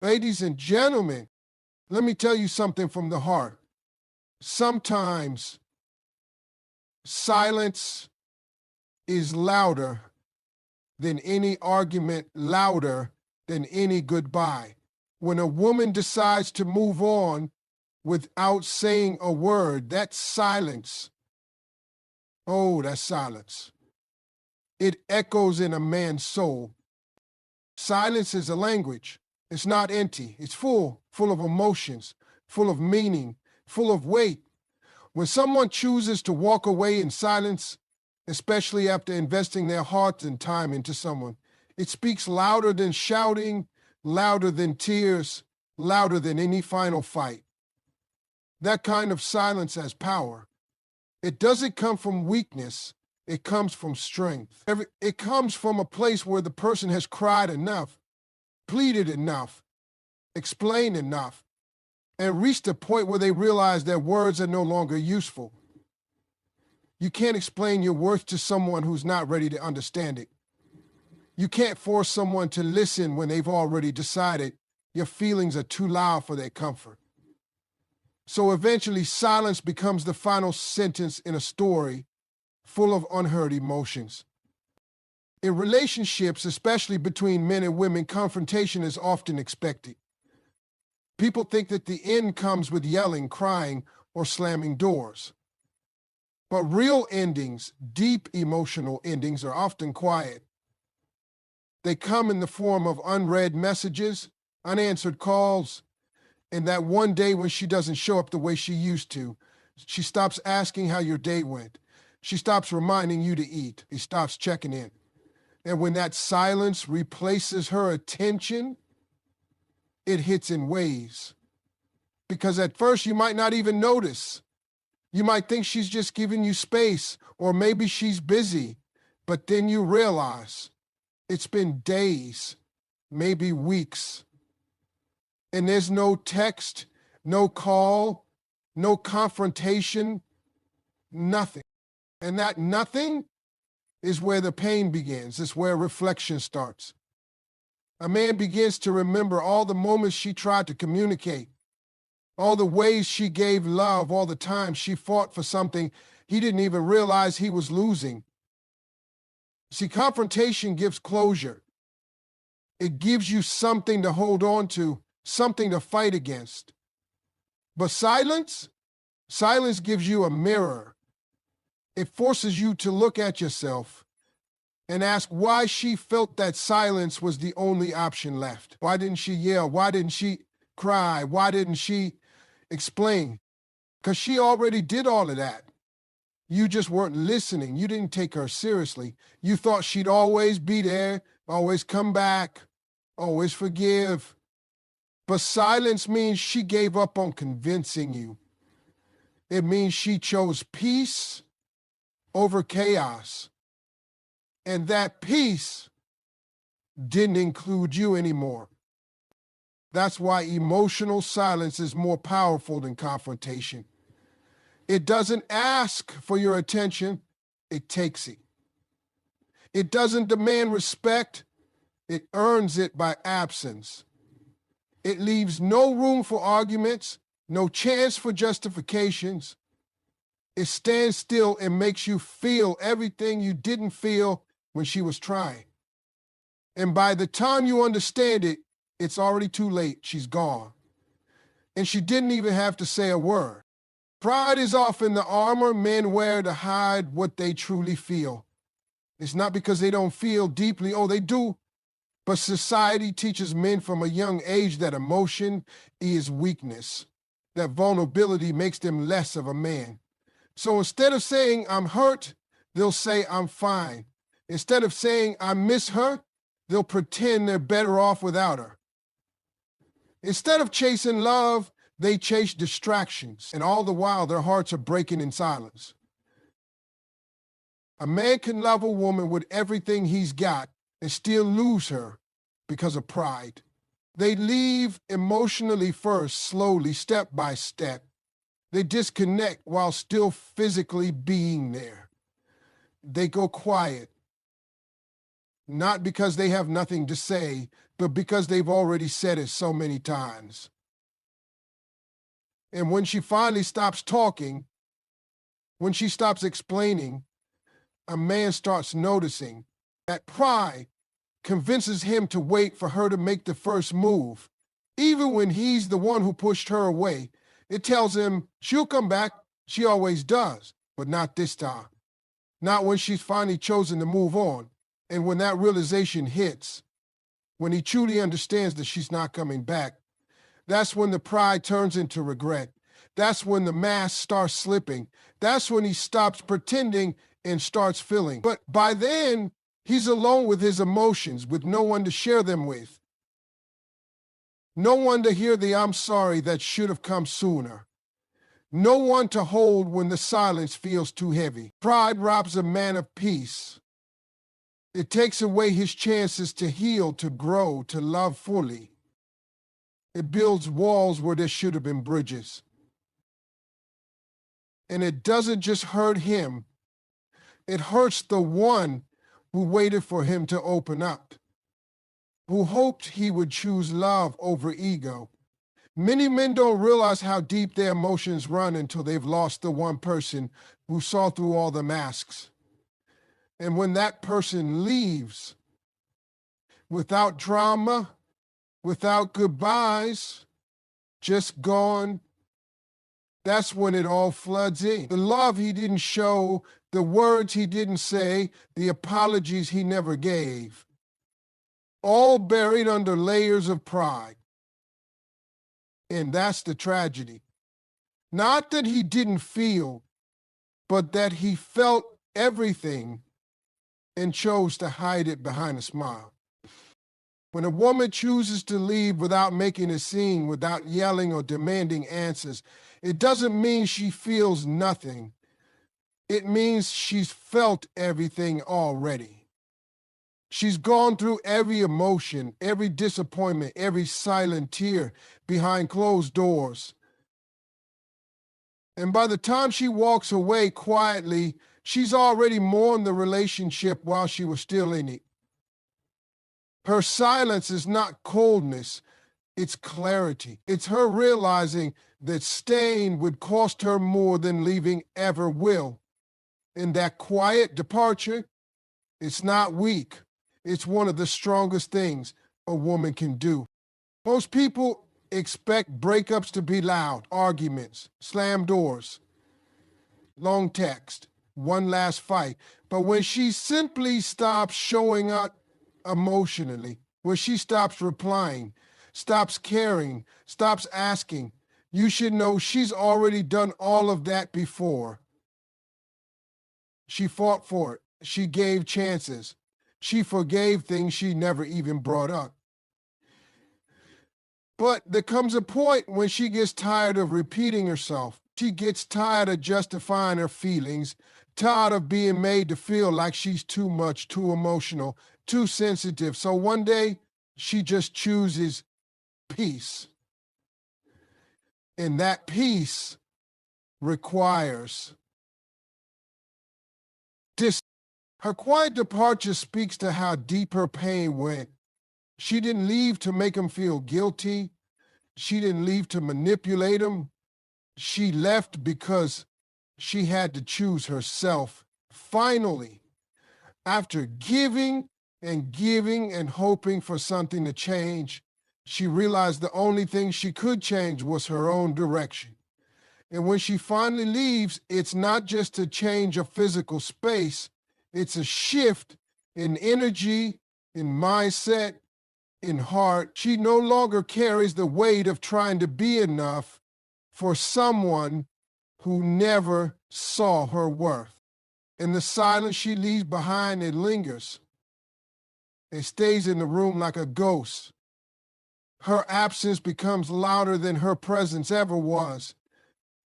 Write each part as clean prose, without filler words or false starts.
Ladies and gentlemen, let me tell you something from the heart. Sometimes silence is louder than any argument, louder than any goodbye. When a woman decides to move on without saying a word, that's silence. Oh, that's silence. It echoes in a man's soul. Silence is a language. It's not empty. It's full of emotions, full of meaning, full of weight. When someone chooses to walk away in silence, especially after investing their heart and time into someone, it speaks louder than shouting, louder than tears, louder than any final fight. That kind of silence has power. It doesn't come from weakness. It comes from strength. It comes from a place where the person has cried enough, pleaded enough, explained enough, and reached a point where they realize their words are no longer useful. You can't explain your worth to someone who's not ready to understand it. You can't force someone to listen when they've already decided your feelings are too loud for their comfort. So eventually, silence becomes the final sentence in a story full of unheard emotions. In relationships, especially between men and women, confrontation is often expected. People think that the end comes with yelling, crying, or slamming doors. But real endings, deep emotional endings, are often quiet. They come in the form of unread messages, unanswered calls, and that one day when she doesn't show up the way she used to. She stops asking how your day went. She stops reminding you to eat. She stops checking in. And when that silence replaces her attention, it hits in waves. Because at first you might not even notice. You might think she's just giving you space, or maybe she's busy. But then you realize it's been days, maybe weeks. And there's no text, no call, no confrontation, nothing. And that nothing is where the pain begins. It's where reflection starts. A man begins to remember all the moments she tried to communicate, all the ways she gave love, all the times she fought for something he didn't even realize he was losing. See, confrontation gives closure. It gives you something to hold on to, something to fight against. But silence gives you a mirror. It forces you to look at yourself and ask why she felt that silence was the only option left. Why didn't she yell? Why didn't she cry? Why didn't she explain? Because she already did all of that. You just weren't listening. You didn't take her seriously. You thought she'd always be there, always come back, always forgive. But silence means she gave up on convincing you. It means she chose peace over chaos. And that peace didn't include you anymore. That's why emotional silence is more powerful than confrontation. It doesn't ask for your attention, it takes it. It doesn't demand respect, it earns it by absence. It leaves no room for arguments, no chance for justifications. It stands still and makes you feel everything you didn't feel when she was trying. And by the time you understand it, it's already too late. She's gone. And she didn't even have to say a word. Pride is often the armor men wear to hide what they truly feel. It's not because they don't feel deeply. Oh, they do. But society teaches men from a young age that emotion is weakness, that vulnerability makes them less of a man. So instead of saying, I'm hurt, they'll say, I'm fine. Instead of saying, I miss her, they'll pretend they're better off without her. Instead of chasing love, they chase distractions, and all the while their hearts are breaking in silence. A man can love a woman with everything he's got and still lose her because of pride. They leave emotionally first, slowly, step by step. They disconnect while still physically being there. They go quiet, not because they have nothing to say, but because they've already said it so many times. And when she finally stops talking, when she stops explaining, a man starts noticing that pride convinces him to wait for her to make the first move. Even when he's the one who pushed her away, it tells him she'll come back. She always does, but not this time. Not when she's finally chosen to move on. And when that realization hits, when he truly understands that she's not coming back, that's when the pride turns into regret. That's when the mask starts slipping. That's when he stops pretending and starts feeling. But by then, he's alone with his emotions, with no one to share them with. No one to hear the "I'm sorry" that should have come sooner. No one to hold when the silence feels too heavy. Pride robs a man of peace. It takes away his chances to heal, to grow, to love fully. It builds walls where there should have been bridges. And it doesn't just hurt him, it hurts the one who waited for him to open up, who hoped he would choose love over ego. Many men don't realize how deep their emotions run until they've lost the one person who saw through all the masks. And when that person leaves, without drama, without goodbyes, just gone, that's when it all floods in. The love he didn't show, the words he didn't say, the apologies he never gave, all buried under layers of pride. And that's the tragedy. Not that he didn't feel, but that he felt everything and chose to hide it behind a smile. When a woman chooses to leave without making a scene, without yelling or demanding answers, it doesn't mean she feels nothing. It means she's felt everything already. She's gone through every emotion, every disappointment, every silent tear behind closed doors. And by the time she walks away quietly, she's already mourned the relationship while she was still in it. Her silence is not coldness, it's clarity. It's her realizing that staying would cost her more than leaving ever will. And that quiet departure, it's not weak. It's one of the strongest things a woman can do. Most people expect breakups to be loud, arguments, slam doors, long text, one last fight. But when she simply stops showing up emotionally, when she stops replying, stops caring, stops asking, you should know she's already done all of that before. She fought for it. She gave chances. She forgave things she never even brought up. But there comes a point when she gets tired of repeating herself. She gets tired of justifying her feelings, tired of being made to feel like she's too much, too emotional, too sensitive. So one day, she just chooses peace. And that peace requires distance. Her quiet departure speaks to how deep her pain went. She didn't leave to make him feel guilty. She didn't leave to manipulate him. She left because she had to choose herself. Finally, after giving and hoping for something to change, she realized the only thing she could change was her own direction. And when she finally leaves, it's not just a change of physical space, it's a shift in energy, in mindset, in heart. She no longer carries the weight of trying to be enough for someone who never saw her worth. In the silence she leaves behind, it lingers. It stays in the room like a ghost. Her absence becomes louder than her presence ever was.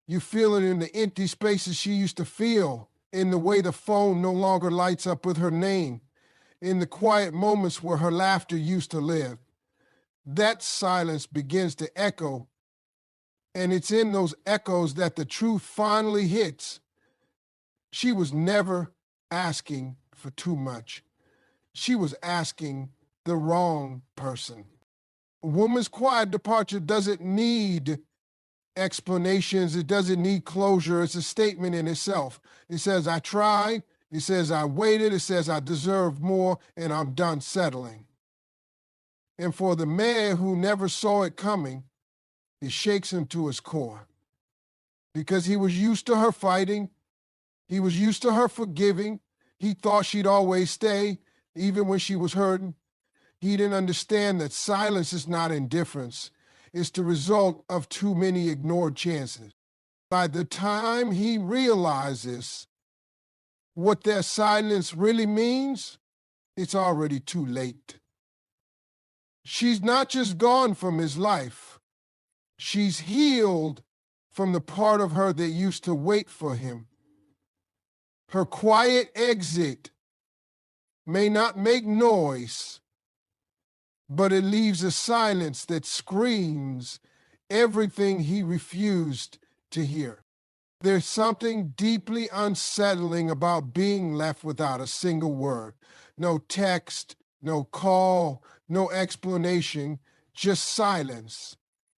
You feel it in the empty spaces she used to feel, in the way the phone no longer lights up with her name, in the quiet moments where her laughter used to live. That silence begins to echo, and it's in those echoes that the truth finally hits. She was never asking for too much. She was asking the wrong person. A woman's quiet departure doesn't need explanations. It doesn't need closure. It's a statement in itself. It says, I tried. It says, I waited. It says, I deserve more, and I'm done settling. And for the man who never saw it coming, it shakes him to his core. Because he was used to her fighting. He was used to her forgiving. He thought she'd always stay, even when she was hurting. He didn't understand that silence is not indifference. It's the result of too many ignored chances. By the time he realizes what that silence really means, it's already too late. She's not just gone from his life. She's healed from the part of her that used to wait for him. Her quiet exit may not make noise, but it leaves a silence that screams everything he refused to hear. There's something deeply unsettling about being left without a single word. No text, no call, no explanation, just silence.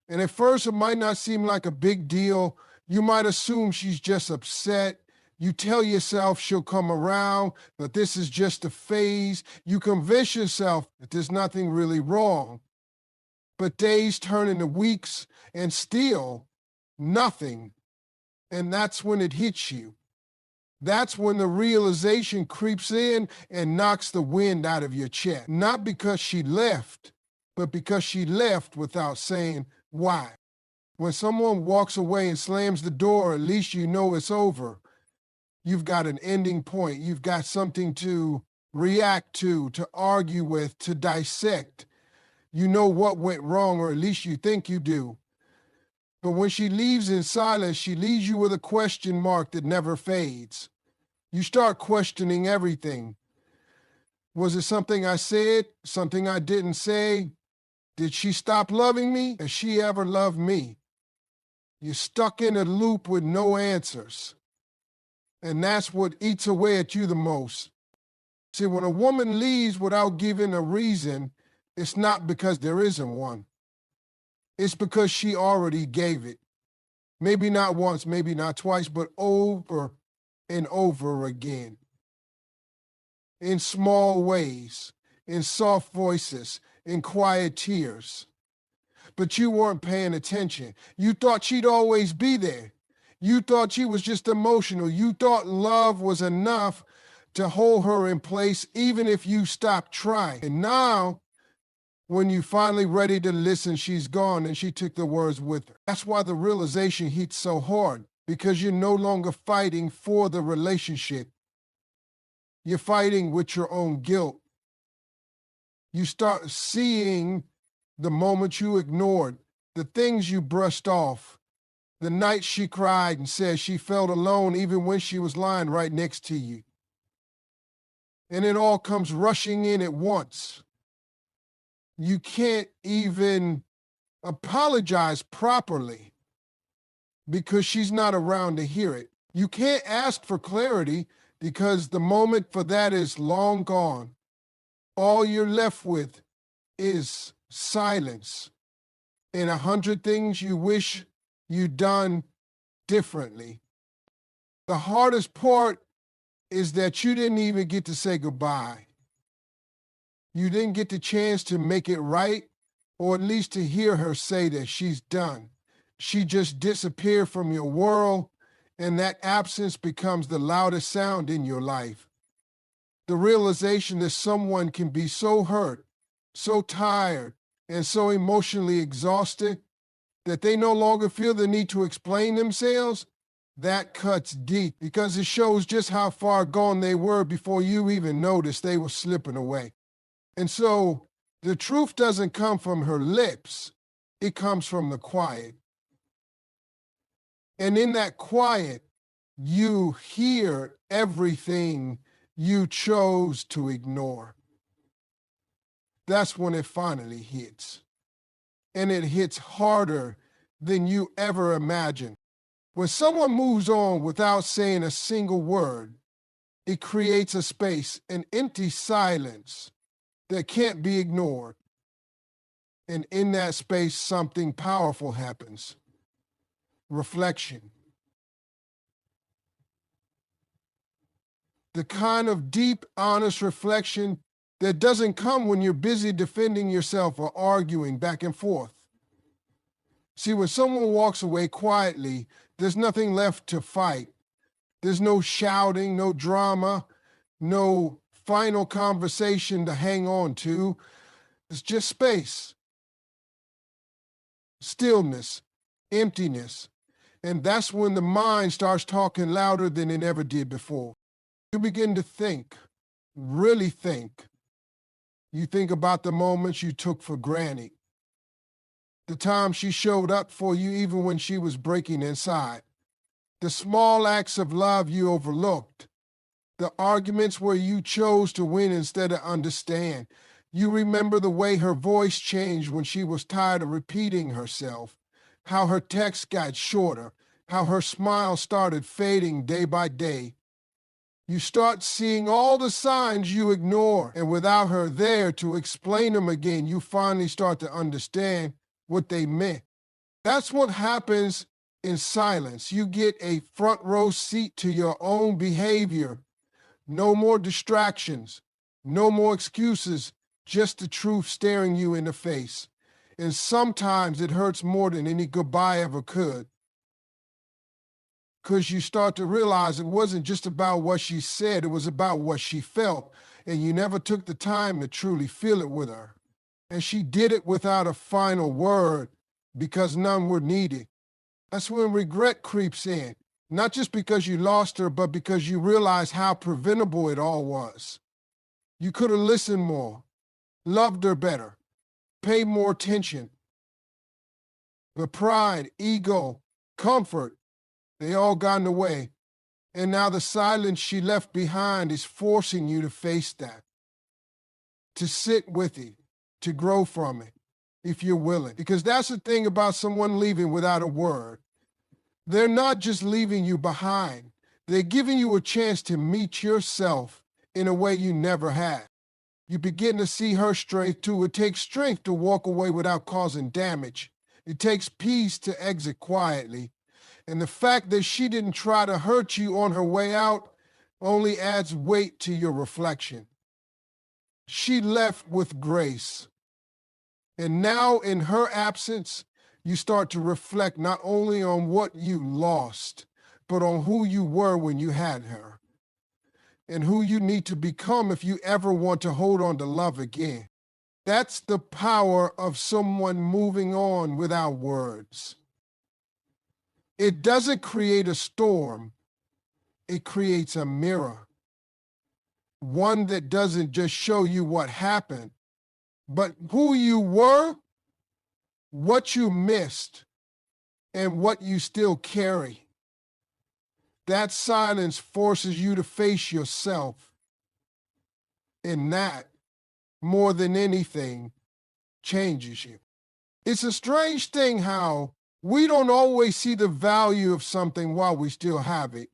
And at first it might not seem like a big deal. You might assume she's just upset. You tell yourself she'll come around, but this is just a phase. You convince yourself that there's nothing really wrong. But days turn into weeks and still nothing. And that's when it hits you. That's when the realization creeps in and knocks the wind out of your chest. Not because she left, but because she left without saying why. When someone walks away and slams the door, at least you know it's over. You've got an ending point. You've got something to react to argue with, to dissect. You know what went wrong, or at least you think you do. But when she leaves in silence, she leaves you with a question mark that never fades. You start questioning everything. Was it something I said? Something I didn't say? Did she stop loving me? Has she ever loved me? You're stuck in a loop with no answers. And that's what eats away at you the most. See, when a woman leaves without giving a reason, it's not because there isn't one. It's because she already gave it. Maybe not once, maybe not twice, but over and over again. In small ways, in soft voices, in quiet tears. But you weren't paying attention. You thought she'd always be there. You thought she was just emotional. You thought love was enough to hold her in place, even if you stopped trying. And now, when you're finally ready to listen, she's gone, and she took the words with her. That's why the realization hits so hard, because you're no longer fighting for the relationship. You're fighting with your own guilt. You start seeing the moments you ignored, the things you brushed off, the night she cried and said she felt alone even when she was lying right next to you. And it all comes rushing in at once. You can't even apologize properly because she's not around to hear it. You can't ask for clarity because the moment for that is long gone. All you're left with is silence and 100 things you wish you'd done differently. The hardest part is that you didn't even get to say goodbye. You didn't get the chance to make it right, or at least to hear her say that she's done. She just disappeared from your world, and that absence becomes the loudest sound in your life. The realization that someone can be so hurt, so tired, and so emotionally exhausted that they no longer feel the need to explain themselves, that cuts deep because it shows just how far gone they were before you even noticed they were slipping away. And so the truth doesn't come from her lips, it comes from the quiet. And in that quiet, you hear everything you chose to ignore. That's when it finally hits. And it hits harder than you ever imagined. When someone moves on without saying a single word, it creates a space, an empty silence that can't be ignored. And in that space, something powerful happens. Reflection. The kind of deep, honest reflection that doesn't come when you're busy defending yourself or arguing back and forth. See, when someone walks away quietly, there's nothing left to fight. There's no shouting, no drama, no final conversation to hang on to. It's just space, stillness, emptiness. And that's when the mind starts talking louder than it ever did before. You begin to think, really think. You think about the moments you took for granted, the time she showed up for you even when she was breaking inside, the small acts of love you overlooked, the arguments where you chose to win instead of understand. You remember the way her voice changed when she was tired of repeating herself, how her texts got shorter, how her smile started fading day by day. You start seeing all the signs you ignore, and without her there to explain them again, you finally start to understand what they meant. That's what happens in silence. You get a front row seat to your own behavior. No more distractions, no more excuses, just the truth staring you in the face. And sometimes it hurts more than any goodbye ever could. Because you start to realize it wasn't just about what she said, it was about what she felt. And you never took the time to truly feel it with her. And she did it without a final word because none were needed. That's when regret creeps in. Not just because you lost her, but because you realize how preventable it all was. You could have listened more, loved her better, paid more attention. But pride, ego, comfort, they all got in the way. And now the silence she left behind is forcing you to face that, to sit with it, to grow from it, if you're willing. Because that's the thing about someone leaving without a word. They're not just leaving you behind. They're giving you a chance to meet yourself in a way you never had. You begin to see her strength too. It takes strength to walk away without causing damage. It takes peace to exit quietly. And the fact that she didn't try to hurt you on her way out only adds weight to your reflection. She left with grace. And now in her absence, you start to reflect not only on what you lost, but on who you were when you had her, and who you need to become if you ever want to hold on to love again. That's the power of someone moving on without words. It doesn't create a storm, it creates a mirror. One that doesn't just show you what happened, but who you were, what you missed, and what you still carry. That silence forces you to face yourself. And that, more than anything, changes you. It's a strange thing how we don't always see the value of something while we still have it.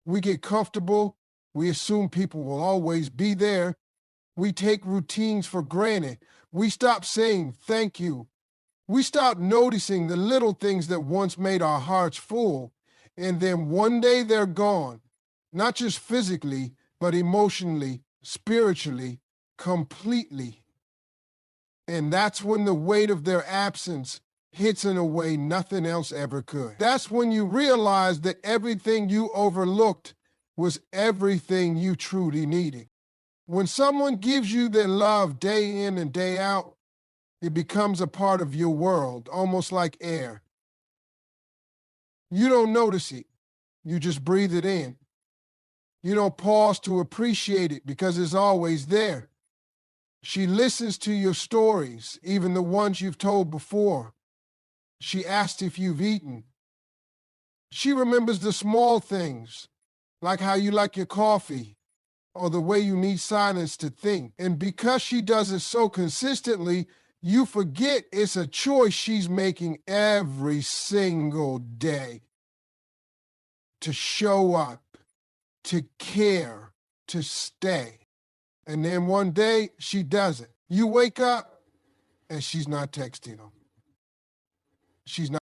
We get comfortable. We assume people will always be there. We take routines for granted. We stop saying thank you. We stop noticing the little things that once made our hearts full. And then one day they're gone, not just physically, but emotionally, spiritually, completely. And that's when the weight of their absence hits in a way nothing else ever could. That's when you realize that everything you overlooked was everything you truly needed. When someone gives you their love day in and day out, it becomes a part of your world, almost like air. You don't notice it. You just breathe it in. You don't pause to appreciate it because it's always there. She listens to your stories, even the ones you've told before. She asks if you've eaten. She remembers the small things, like how you like your coffee, or the way you need silence to think. And because she does it so consistently, you forget it's a choice she's making every single day. To show up, to care, to stay. And then one day she does it. You wake up and she's not texting him. She's not.